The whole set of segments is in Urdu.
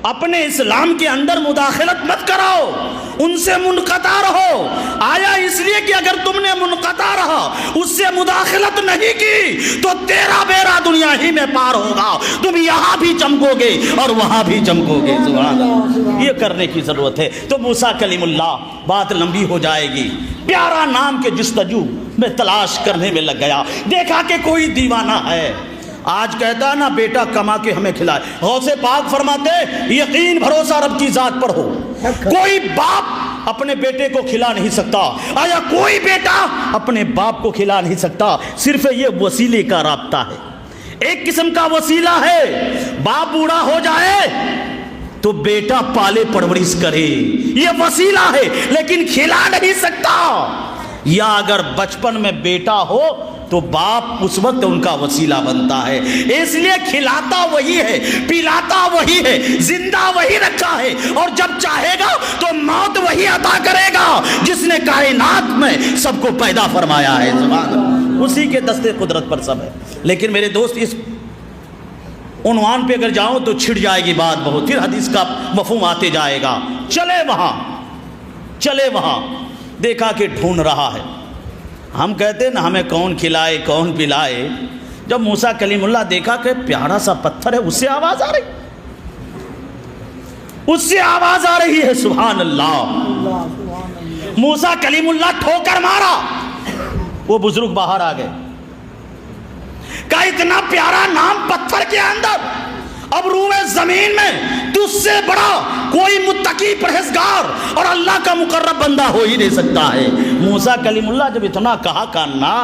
اپنے اسلام کے اندر مداخلت مت کرو، ان سے منقطع رہو۔ آیا اس لیے کہ اگر تم نے منقطع رہا، اس سے مداخلت نہیں کی تو تیرا بیڑا دنیا ہی میں پار ہوگا، تم یہاں بھی چمکو گے اور وہاں بھی چمکو گے۔ سبحان اللہ، یہ کرنے کی ضرورت ہے۔ تو موسیٰ کلیم اللہ، بات لمبی ہو جائے گی، پیارا نام کے جستجو میں تلاش کرنے میں لگ گیا، دیکھا کہ کوئی دیوانہ ہے، آج کہتا ہے نا بیٹا کما کے ہمیں کھلائے۔ غوث پاک فرماتے یقین بھروسہ رب کی ذات پر ہو، کوئی باپ اپنے بیٹے کو کھلا نہیں سکتا، آیا کوئی بیٹا اپنے باپ کو کھلا نہیں سکتا، صرف یہ وسیلے کا رابطہ ہے، ایک قسم کا وسیلہ ہے۔ باپ بوڑھا ہو جائے تو بیٹا پالے پرورش کرے، یہ وسیلہ ہے، لیکن کھلا نہیں سکتا۔ یا اگر بچپن میں بیٹا ہو تو باپ اس وقت ان کا وسیلہ بنتا ہے، اس لیے کھلاتا وہی ہے، پلاتا وہی ہے، زندہ وہی رکھا ہے، اور جب چاہے گا تو موت وہی عطا کرے گا جس نے کائنات میں سب کو پیدا فرمایا ہے۔ سبحان اللہ، اسی کے دستے قدرت پر سب ہے۔ لیکن میرے دوست اس عنوان پہ اگر جاؤں تو چھڑ جائے گی بات بہت، پھر حدیث کا مفہوم آتے جائے گا۔ چلے وہاں دیکھا کہ ڈھونڈ رہا ہے، ہم کہتے ہیں نا ہمیں کون کھلائے کون پلائے۔ جب موسیٰ کلیم اللہ دیکھا کہ پیارا سا پتھر ہے، اس سے آواز آ رہی ہے، سبحان اللہ۔ موسیٰ کلیم اللہ ٹھوکر مارا، وہ بزرگ باہر آ گئے، کہا اتنا پیارا نام پتھر کے اندر، اب روئے زمین میں تجھ سے بڑا کوئی متقی پرہیزگار اور اللہ کا مقرب بندہ ہو ہی نہیں سکتا ہے۔ موسیٰ کلیم اللہ جب اتنا کہا نا،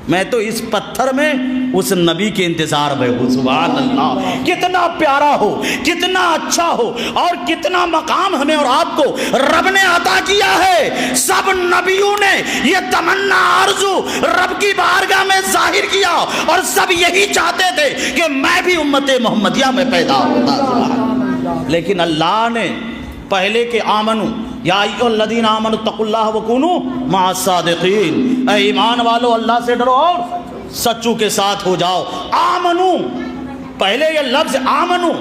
میں تو اس پتھر میں اس نبی کے انتظار میں ہوں۔ سبحان اللہ، کتنا پیارا ہو، کتنا اچھا ہو، اور کتنا مقام ہمیں اور آپ کو رب نے عطا کیا ہے۔ سب نبیوں نے یہ تمنا آرزو رب کی بارگاہ میں ظاہر کیا، اور سب یہی چاہتے تھے کہ میں بھی امت محمدیہ میں پیدا ہوتا۔ لیکن اللہ نے پہلے کے آمنو یا ایھا الذین آمنوا اتقوا اللہ وکونوا مع الصادقین، اے ایمان والو اللہ سے ڈرو اور سچوں کے ساتھ ہو جاؤ۔ آمنو، پہلے یہ لفظ آمنو،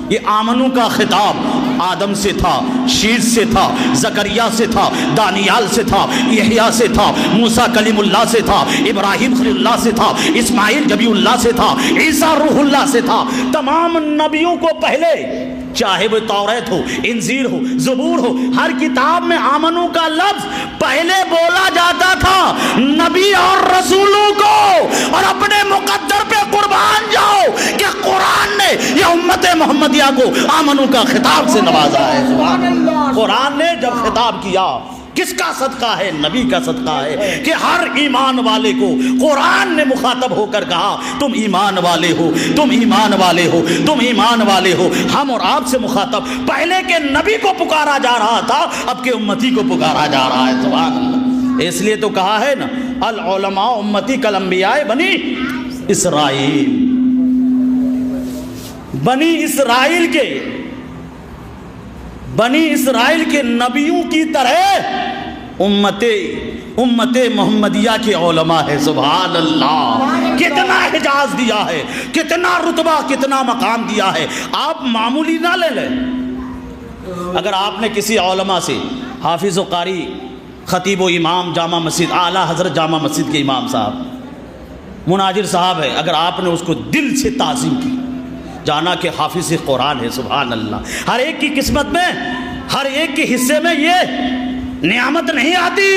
یہ آمنو کا خطاب آدم سے تھا، شیش سے تھا، زکریا سے تھا، دانیال سے تھا، یحییٰ سے تھا، موسیٰ کلیم اللہ سے تھا، ابراہیم خلیل اللہ سے تھا، اسماعیل جبی اللہ سے تھا، عیسیٰ روح اللہ سے تھا۔ تمام نبیوں کو پہلے، چاہے وہ توریت ہو، انجیل ہو، زبور ہو، ہر کتاب میں آمنو کا لفظ پہلے بولا جاتا تھا نبی اور رسولوں کو، اور اپنے مقدر پہ قربان جاؤ کہ قرآن نے یہ امت محمدیہ کو آمنو کا خطاب سے نوازا ہے۔ قرآن نے جب خطاب کیا، کس کا صدقہ ہے؟ نبی کا صدقہ ہے کہ ہر ایمان والے کو قرآن نے مخاطب ہو کر کہا تم ایمان والے ہو، تم ایمان والے ہو، تم ایمان والے ہو۔ ہم اور آپ سے مخاطب، پہلے کے نبی کو پکارا جا رہا تھا، اب کے امتی کو پکارا جا رہا ہے۔ سبحان اللہ، اس لیے تو کہا ہے نا العلماء امتی کالانبیاء بنی اسرائیل، بنی اسرائیل کے نبیوں کی طرح امت محمدیہ کے علماء ہے۔ سبحان اللہ، کتنا اعزاز دیا ہے، کتنا رتبہ، کتنا مقام دیا ہے۔ آپ معمولی نہ لے لیں، اگر آپ نے کسی علماء سے، حافظ و قاری، خطیب و امام جامع مسجد، اعلیٰ حضرت جامع مسجد کے امام صاحب، مناظر صاحب ہے، اگر آپ نے اس کو دل سے تعظیم کی، جانا کہ حافظ قرآن ہے، سبحان اللہ، ہر ایک کی قسمت میں، ہر ایک کے حصے میں یہ نعمت نہیں آتی،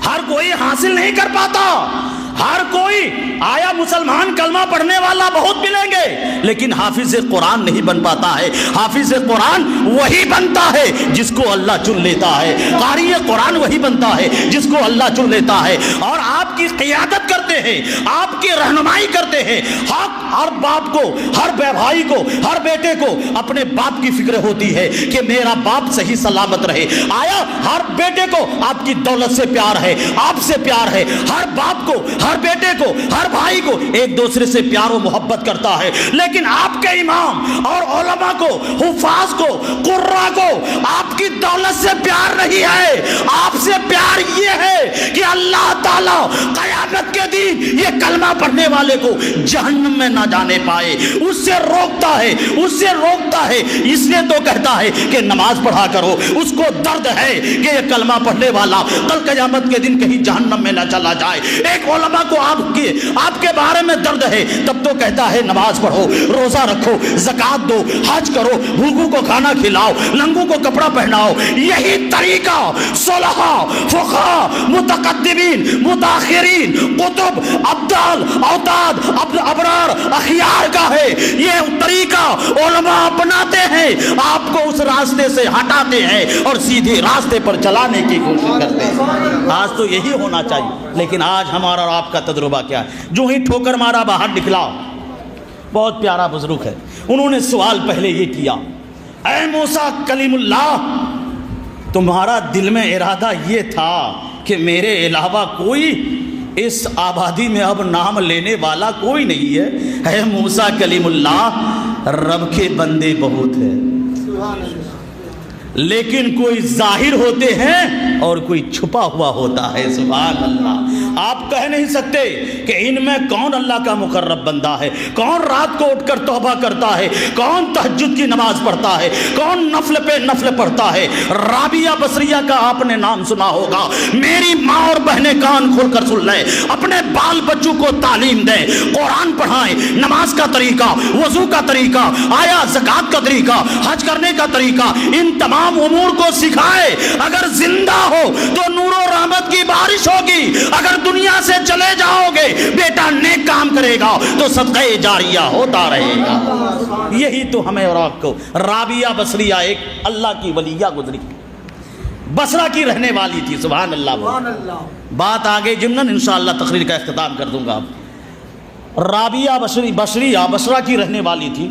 ہر کوئی حاصل نہیں کر پاتا، ہر کوئی آیا مسلمان کلمہ پڑھنے والا بہت ملیں گے، لیکن حافظ قرآن نہیں بن پاتا ہے۔ حافظ قرآن وہی بنتا ہے جس کو اللہ چن لیتا ہے، قاری قرآن وہی بنتا ہے جس کو اللہ چن لیتا ہے، اور آپ کی قیادت کرتے ہیں، آپ کی رہنمائی کرتے ہیں۔ ہر باپ کو، ہر بھائی کو، ہر بیٹے کو اپنے باپ کی فکر ہوتی ہے کہ میرا باپ صحیح سلامت رہے۔ آیا ہر بیٹے کو آپ کی دولت سے پیار ہے، آپ سے پیار ہے، ہر باپ کو، ہر بیٹے کو، ہر بھائی کو ایک دوسرے سے پیار و محبت کرتا ہے، لیکن آپ کے امام اور علماء کو، حفاظ کو، قراء کو آپ کی دولت سے پیار نہیں ہے، آپ سے پیار یہ ہے کہ اللہ تعالیٰ قیامت کے دن یہ کلمہ پڑھنے والے کو جہنم میں نہ جانے پائے، اس سے روکتا ہے، اس سے روکتا ہے، اس لیے تو کہتا ہے کہ نماز پڑھا کرو۔ اس کو درد ہے کہ یہ کلمہ پڑھنے والا کل قیامت کے دن کہیں جہنم میں نہ چلا جائے۔ ایک علماء کو آپ کے بارے میں درد ہے، تب تو کہتا ہے نماز پڑھو، روزہ رکھو، زکوٰۃ دو، حج کرو، بھوکوں کو کھانا کھلاؤ، ننگوں کو کپڑا پہناؤ۔ یہی طریقہ صلحاء، فقہاء، متقدمین، متاخرین، قطب، ابدال، اوتاد، ابرار، اخیار کا ہے۔ یہ طریقہ علماء اپناتے ہیں، آپ کو اس راستے سے ہٹاتے ہیں اور سیدھے راستے پر چلانے کی کوشش کرتے ہیں۔ آج تو یہی ہونا چاہیے، لیکن آج ہمارا اور آپ کا تجربہ کیا ہے؟ جو ہی ٹھوکر مارا باہر نکلا۔ بہت پیارا بزرگ ہے، انہوں نے سوال پہلے یہ کیا، اے موسیٰ کلیم اللہ، تمہارا دل میں ارادہ یہ تھا کہ میرے علاوہ کوئی اس آبادی میں اب نام لینے والا کوئی نہیں ہے؟ اے موسیٰ کلیم اللہ، رب کے بندے بہت ہیں، لیکن کوئی ظاہر ہوتے ہیں اور کوئی چھپا ہوا ہوتا ہے۔ سبحان اللہ۔ آپ کہہ نہیں سکتے کہ ان میں کون اللہ کا مقرب بندہ ہے، کون رات کو اٹھ کر توبہ کرتا ہے، کون تہجد کی نماز پڑھتا ہے، کون نفل پہ نفل پڑھتا ہے۔ رابعہ بصریہ کا آپ نے نام سنا ہوگا۔ میری ماں اور بہنیں کان کھول کر سن لیں، اپنے بال بچوں کو تعلیم دیں، قرآن پڑھائیں، نماز کا طریقہ، وضو کا طریقہ، آیا زکوٰۃ کا طریقہ، حج کرنے کا طریقہ، ان تمام امور کو سکھائے۔ اگر زندہ ہو تو نور و رحمت کی بارش ہوگی، اگر دنیا سے چلے جاؤ گے بیٹا نیک کام کرے گا تو صدقہ جاریہ ہوتا رہے گا۔ یہی تو ہمیں اور آپ کو۔ رابعہ بصریہ ایک اللہ کی ولیہ گزری، بصرہ کی رہنے والی تھی۔ سبحان اللہ۔ بات آگے جمنن انشاءاللہ تقریر کا اختتام کر دوں گا۔ رابعہ بصریہ بصرہ کی رہنے والی تھی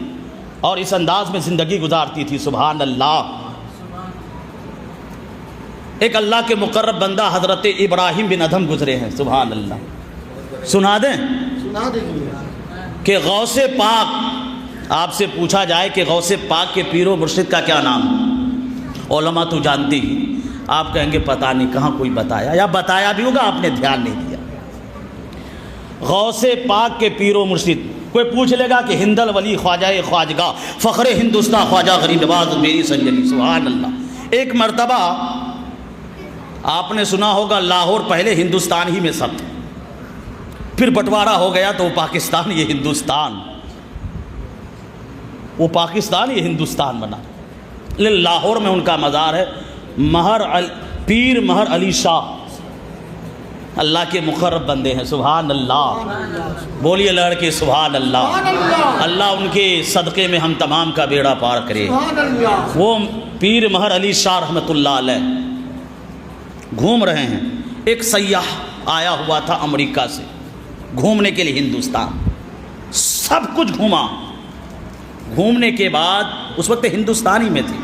اور اس انداز میں زندگی گزارتی تھی۔ سبحان اللہ۔ ایک اللہ کے مقرب بندہ حضرت ابراہیم بن ادھم گزرے ہیں۔ سبحان اللہ۔ سنا دیں کہ غوث پاک، آپ سے پوچھا جائے کہ غوث پاک کے پیر و مرشد کا کیا نام؟ علماء تو جانتے ہی، آپ کہیں گے پتہ نہیں کہاں کوئی بتایا، یا بتایا بھی ہوگا آپ نے دھیان نہیں دیا۔ غوث پاک کے پیر و مرشد، کوئی پوچھ لے گا کہ ہند الولی خواجہ خواجگاہ فخر ہندوستان خواجہ غریب نواز میری سنجری۔ سبحان اللہ۔ ایک مرتبہ آپ نے سنا ہوگا لاہور پہلے ہندوستان ہی میں سب تھا، پھر بٹوارا ہو گیا تو وہ پاکستان یہ ہندوستان، وہ پاکستان یہ ہندوستان بنا۔ لاہور میں ان کا مزار ہے، پیر مہر علی شاہ، اللہ کے مقرب بندے ہیں۔ سبحان اللہ۔ بولیے لڑکے سبحان اللہ۔ اللہ ان کے صدقے میں ہم تمام کا بیڑا پار کرے۔ وہ پیر مہر علی شاہ رحمۃ اللہ علیہ گھوم رہے ہیں، ایک سیاح آیا ہوا تھا امریکہ سے گھومنے کے لیے ہندوستان، سب کچھ گھوما، گھومنے کے بعد اس وقت ہندوستانی میں تھی،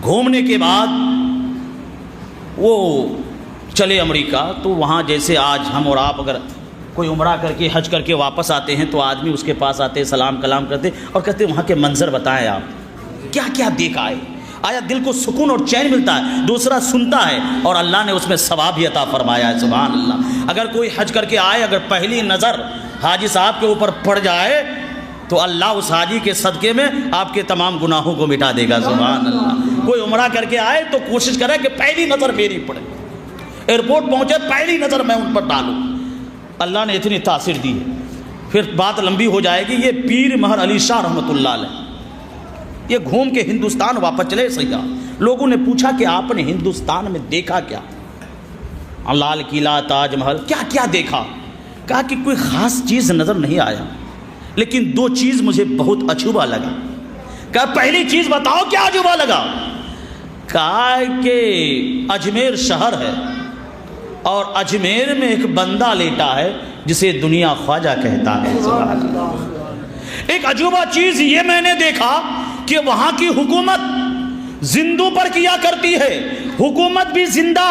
گھومنے کے بعد وہ چلے امریکہ، تو وہاں جیسے آج ہم اور آپ اگر کوئی عمرہ کر کے حج کر کے واپس آتے ہیں تو آدمی اس کے پاس آتے، سلام کلام کرتے اور کہتے وہاں کے منظر بتائیں آپ کیا کیا دیکھا ہے، آیا دل کو سکون اور چین ملتا ہے، دوسرا سنتا ہے اور اللہ نے اس میں ثواب بھی عطا فرمایا ہے۔ سبحان اللہ۔ اگر کوئی حج کر کے آئے، اگر پہلی نظر حاجی صاحب کے اوپر پڑ جائے تو اللہ اس حاجی کے صدقے میں آپ کے تمام گناہوں کو مٹا دے گا۔ سبحان اللہ۔ کوئی عمرہ کر کے آئے تو کوشش کرے کہ پہلی نظر میری پڑے، ایئرپورٹ پہنچے پہلی نظر میں ان پر ڈالوں، اللہ نے اتنی تاثیر دی ہے۔ پھر بات لمبی ہو جائے گی۔ یہ پیر مہر علی شاہ رحمۃ اللہ علیہ یہ گھوم کے ہندوستان واپس چلے سیاح، لوگوں نے پوچھا کہ آپ نے ہندوستان میں دیکھا کیا؟ لال قلعہ، تاج محل، کیا کیا دیکھا؟ کہا کہ کوئی خاص چیز نظر نہیں آیا، لیکن دو چیز مجھے بہت عجوبہ لگا۔ کہا پہلی چیز بتاؤ کیا عجوبہ لگا؟ کہا کہ اجمیر شہر ہے اور اجمیر میں ایک بندہ لیٹا ہے جسے دنیا خواجہ کہتا ہے۔ ایک عجوبہ چیز یہ میں نے دیکھا کہ وہاں کی حکومت زندوں پر کیا کرتی ہے، حکومت بھی زندہ،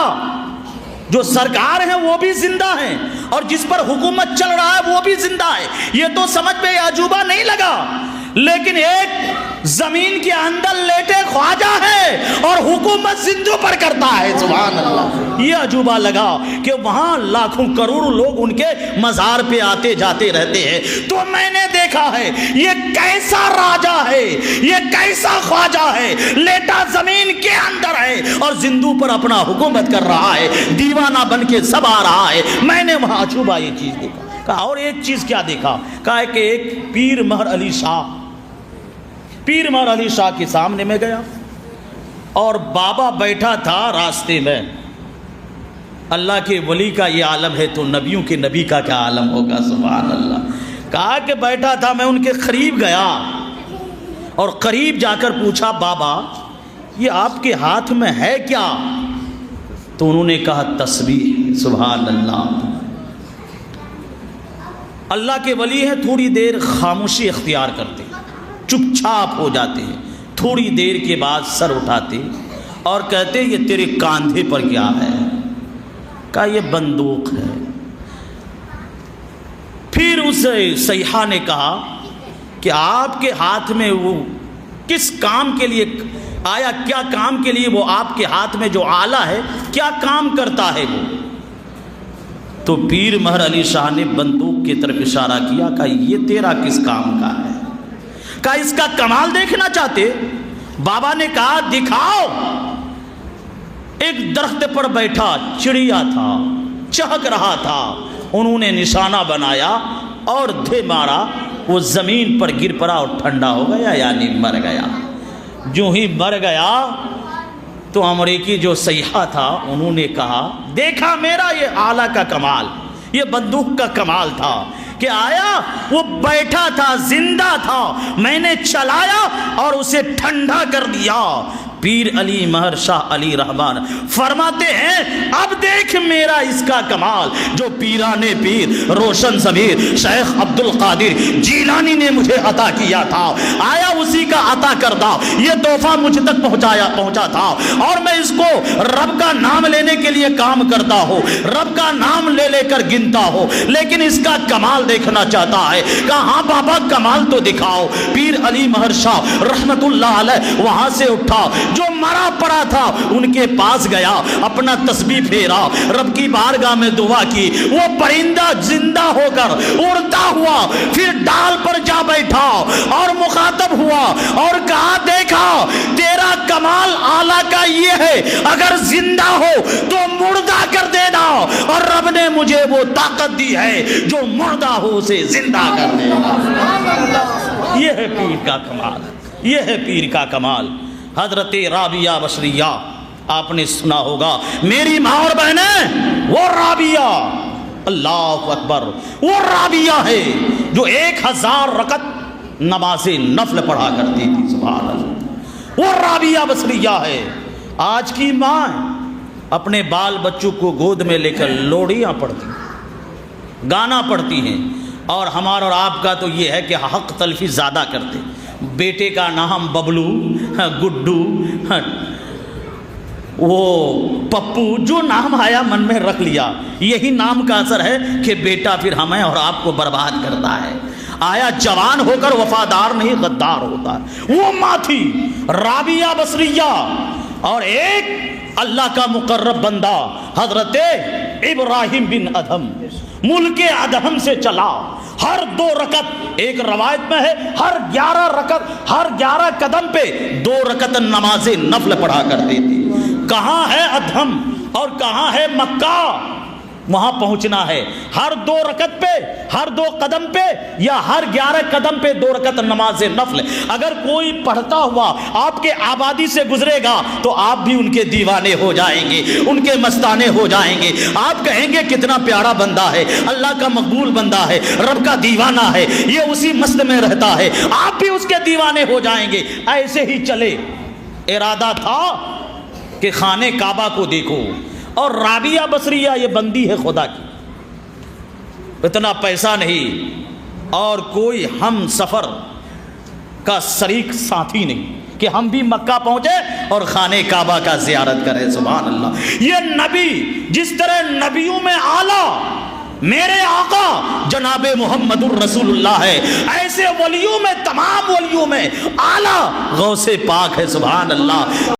جو سرکار ہیں وہ بھی زندہ ہیں اور جس پر حکومت چل رہا ہے وہ بھی زندہ ہے۔ یہ تو سمجھ میں عجوبہ نہیں لگا، لیکن ایک زمین کے اندر لیٹے خواجہ ہے اور حکومت زندوں پر کرتا ہے. سبحان اللہ. یہ عجوبہ لگا کہ وہاں لاکھوں کروڑوں لوگ ان کے مزار پہ آتے جاتے رہتے ہیں. تو میں نے دیکھا ہے یہ کیسا راجا ہے, یہ کیسا خواجہ ہے, لیٹا زمین کے اندر ہے اور زندوں پر اپنا حکومت کر رہا ہے, دیوانہ بن کے سب آ رہا ہے. میں نے وہاں عجوبہ یہ چیز دیکھا. کہا اور ایک چیز کیا دیکھا؟ کہا کہ ایک پیر مہر علی شاہ کے سامنے میں گیا اور بابا بیٹھا تھا راستے میں. اللہ کے ولی کا یہ عالم ہے تو نبیوں کے نبی کا کیا عالم ہوگا. سبحان اللہ. کہا کہ بیٹھا تھا, میں ان کے قریب گیا اور قریب جا کر پوچھا بابا یہ آپ کے ہاتھ میں ہے کیا؟ تو انہوں نے کہا تسبیح. سبحان اللہ. اللہ کے ولی ہیں, تھوڑی دیر خاموشی اختیار کرتے, چپ چاپ ہو جاتے ہیں, تھوڑی دیر کے بعد سر اٹھاتے اور کہتے یہ تیرے کاندھے پر کیا ہے؟ کہا یہ بندوق ہے. پھر اس سیاح نے کہا کہ آپ کے ہاتھ میں وہ کس کام کے لیے آیا, کیا کام کے لیے وہ آپ کے ہاتھ میں جو آلہ ہے کیا کام کرتا ہے وہ؟ تو پیر مہر علی شاہ نے بندوق کی طرف اشارہ کیا. کہا یہ تیرا کس کام کا ہے؟ کہا اس کا کمال دیکھنا چاہتے؟ بابا نے کہا دکھاؤ. ایک درخت پر بیٹھا چڑیا تھا, چہک رہا تھا, انہوں نے نشانہ بنایا اور دھے مارا, وہ زمین پر گر پڑا اور ٹھنڈا ہو گیا, یعنی مر گیا. جو ہی مر گیا تو امریکی جو سیاح تھا انہوں نے کہا دیکھا میرا یہ آلہ کا کمال, یہ بندوق کا کمال تھا کہ آیا وہ بیٹھا تھا, زندہ تھا, میں نے چلایا اور اسے ٹھنڈا کر دیا. پیر علی مہر شاہ علی رحمان فرماتے ہیں اب دیکھ میرا اس کا کمال جو پیران پیر روشن ضمیر شیخ عبد القادر جیلانی نے مجھے عطا کیا تھا. آیا اسی کا عطا کردہ یہ تحفہ مجھ تک پہنچا تھا اور میں اس کو رب کا نام لینے کے لیے کام کرتا ہوں, رب کا نام لے لے کر گنتا ہوں, لیکن اس کا کمال دیکھنا چاہتا ہے. کہا ہاں بابا کمال تو دکھاؤ. پیر علی مہر شاہ رحمت اللہ علیہ وہاں سے اٹھا, جو مرا پڑا تھا ان کے پاس گیا, اپنا تسبیح پھیرا, رب کی بارگاہ میں دعا کی. وہ پرندہ زندہ ہو کر اڑتا ہوا پھر ڈال پر جا بیٹھا اور مخاطب ہوا اور کہا دیکھا تیرا کمال آلہ کا یہ ہے, اگر زندہ ہو تو مردہ کر دینا, اور رب نے مجھے وہ طاقت دی ہے جو مردہ ہو اسے زندہ کر دینا. یہ ہے پیر کا کمال, یہ ہے پیر کا کمال. حضرت رابعہ بصریہ آپ نے سنا ہوگا, میری ماں اور بہنیں وہ رابعہ, اللہ اکبر, وہ رابعہ ہے جو 1000 رکعت نماز نفل پڑھا کرتی تھی. سبحان اللہ. وہ رابعہ بصریہ ہے. آج کی ماں اپنے بال بچوں کو گود میں لے کر لوڑیاں پڑھتی, گانا پڑھتی ہیں, اور ہمارا اور آپ کا تو یہ ہے کہ حق تلفی زیادہ کرتے. بیٹے کا نام ببلو, گڈو, وہ پپو, جو نام آیا من میں رکھ لیا. یہی نام کا اثر ہے کہ بیٹا پھر ہمیں اور آپ کو برباد کرتا ہے. آیا جوان ہو کر وفادار نہیں غدار ہوتا ہے. وہ ماں تھی رابعہ بصریہ. اور ایک اللہ کا مقرب بندہ حضرت ابراہیم بن ادہم, ملک ادہم سے چلا. ہر 2 رکعت, ایک روایت میں ہے ہر 11 رکعت, ہر 11 قدم پہ 2 رکعت نماز نفل پڑھا کرتے تھے. کہاں ہے ادہم اور کہاں ہے مکہ؟ وہاں پہنچنا ہے. ہر 2 رکعت پہ, ہر 2 قدم پہ, یا ہر 11 قدم پہ 2 رکعت نماز نفل. اگر کوئی پڑھتا ہوا آپ کے آبادی سے گزرے گا تو آپ بھی ان کے دیوانے ہو جائیں گے, ان کے مستانے ہو جائیں گے. آپ کہیں گے کتنا پیارا بندہ ہے, اللہ کا مقبول بندہ ہے, رب کا دیوانہ ہے, یہ اسی مست میں رہتا ہے. آپ بھی اس کے دیوانے ہو جائیں گے. ایسے ہی چلے. ارادہ تھا کہ خانے کعبہ کو دیکھو, اور رابعہ بصریہ یہ بندی ہے خدا کی, اتنا پیسہ نہیں اور کوئی ہم سفر کا شریک ساتھی نہیں کہ ہم بھی مکہ پہنچے اور خانے کعبہ کا زیارت کریں. سبحان اللہ. یہ نبی جس طرح نبیوں میں اعلیٰ میرے آقا جناب محمد الرسول اللہ ہے. ایسے ولیوں میں، تمام ولیوں میں اعلیٰ غوث پاک ہے. سبحان اللہ.